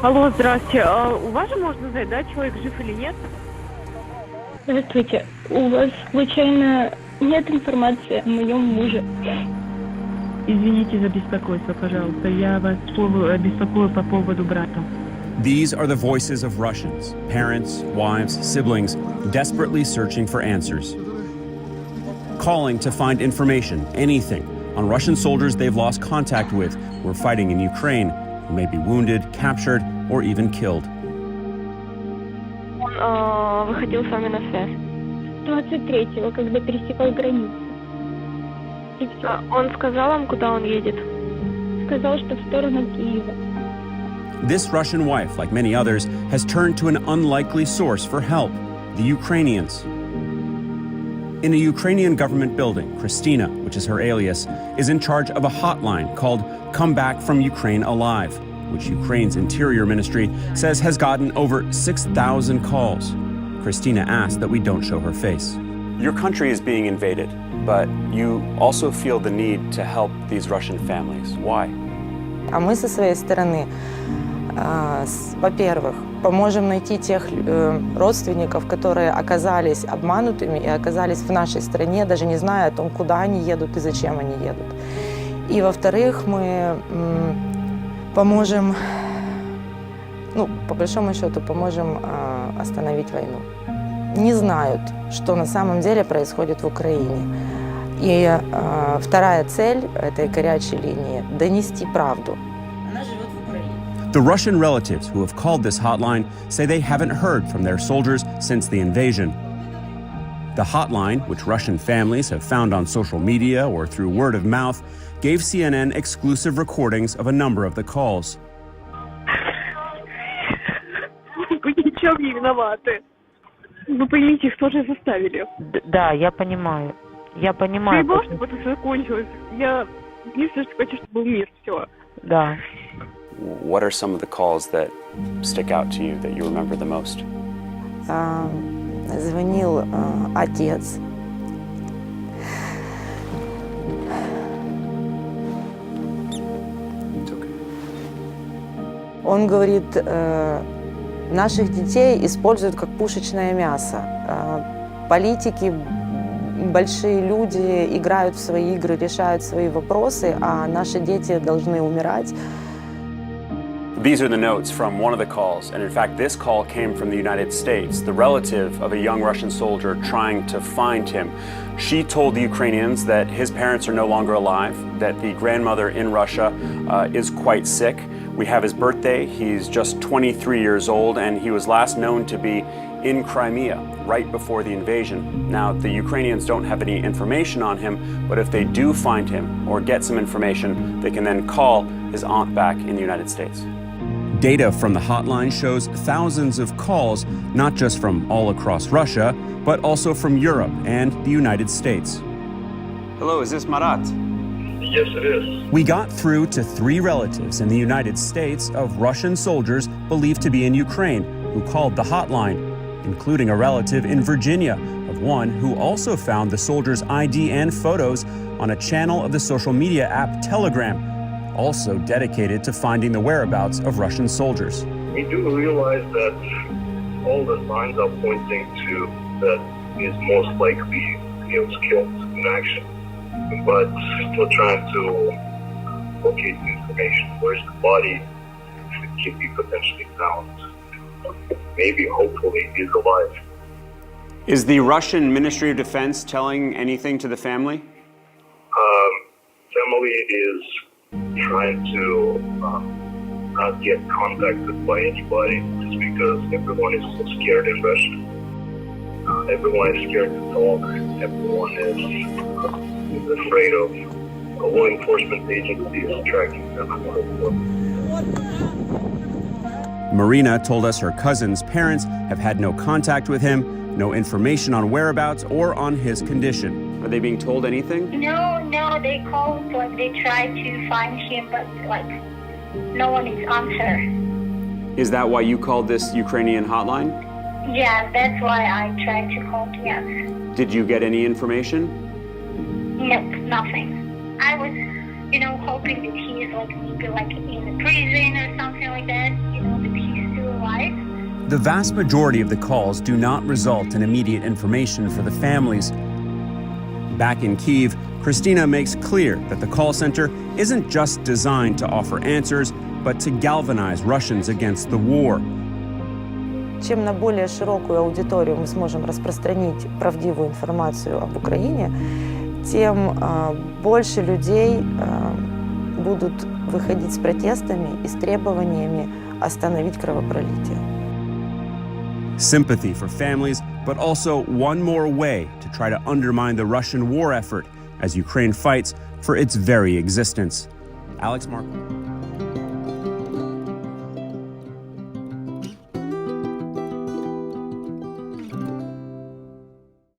Алло, здрасте. У вас же можно знать, да, человек жив или нет? Здравствуйте. У вас случайно нет информации о моем муже? Извините за беспокойство, пожалуйста. Я вас беспокою по поводу брата. These are the voices of Russians, parents, wives, siblings, desperately searching for answers. Calling to find information, anything, on Russian soldiers they've lost contact with who are fighting in Ukraine, who may be wounded, captured, or even killed. Он выходил с вами на связь. 23-го, когда пересекал границу. И все. Он сказал вам, куда он едет? Сказал, что в сторону Киева. This Russian wife, like many others, has turned to an unlikely source for help, the Ukrainians. In a Ukrainian government building, Christina, which is her alias, is in charge of a hotline called Come Back from Ukraine Alive, which Ukraine's Interior Ministry says has gotten over 6,000 calls. Christina asked that we don't show her face. Your country is being invaded, but you also feel the need to help these Russian families. Why? А мы со своей стороны, во-первых, поможем найти тех родственников, которые оказались обманутыми и оказались в нашей стране, даже не зная о том, куда они едут и зачем они едут. И, во-вторых, мы поможем, по большому счету, поможем остановить войну. Не знают, что на самом деле происходит в Украине. И вторая цель этой горячей линии – донести правду. Она живет в Украине. The Russian relatives who have called this hotline say they haven't heard from their soldiers since the invasion. The hotline, which Russian families have found on social media or through word of mouth, gave CNN exclusive recordings of a number of the calls. Вы ни в чем не виноваты. Вы поймите, что же заставили. Да, я понимаю. Я понимаю. Дай Бог, чтобы это все закончилось. Я единственное, что хочу, чтобы был мир. Все. Да. What are some of the calls that stick out to you, that you remember the most? Звонил отец. Он говорит, наших детей используют как пушечное мясо. Политики, большие люди играют в свои игры, решают свои вопросы, а наши дети должны умирать. These are the notes from one of the calls, and in fact this call came from the United States, the relative of a young Russian soldier trying to find him. She told the Ukrainians that his parents are no longer alive, that the grandmother in Russia is quite sick. We have his birthday, he's just 23 years old, and he was last known to be in Crimea right before the invasion. Now, the Ukrainians don't have any information on him, but if they do find him or get some information, they can then call his aunt back in the United States. Data from the hotline shows thousands of calls, not just from all across Russia, but also from Europe and the United States. Hello, is this Marat? Yes, it is. We got through to 3 relatives in the United States of Russian soldiers believed to be in Ukraine who called the hotline, including a relative in Virginia of one who also found the soldiers' ID and photos on a channel of the social media app Telegram, also dedicated to finding the whereabouts of Russian soldiers. We do realize that all the signs are pointing to that is most likely he was killed in action, but still trying to locate the information. Where's the body? It could be potentially found. Maybe, hopefully, he's alive. Is the Russian Ministry of Defense telling anything to the family? Family is trying to not get contacted by anybody just because everyone is so scared in Russia. Everyone is scared to talk. Everyone is afraid of law enforcement agencies tracking them and so forth. Marina told us her cousin's parents have had no contact with him, no information on whereabouts or on his condition. Are they being told anything? No, they called, they tried to find him, but no one is answer. Is that why you called this Ukrainian hotline? Yeah, that's why I tried to call him. Did you get any information? No, nothing. I was, hoping that he is maybe in the prison or something like that, the vast majority of the calls do not result in immediate information for the families. Back in Kyiv, Christina makes clear that the call center isn't just designed to offer answers, but to galvanize Russians against the war. Чем на более широкую аудиторию мы сможем распространить правдивую информацию об Украине, тем больше людей будут выходить с протестами и с требованиями остановить кровопролитие. Sympathy for families, but also one more way to try to undermine the Russian war effort as Ukraine fights for its very existence. Alex Markle.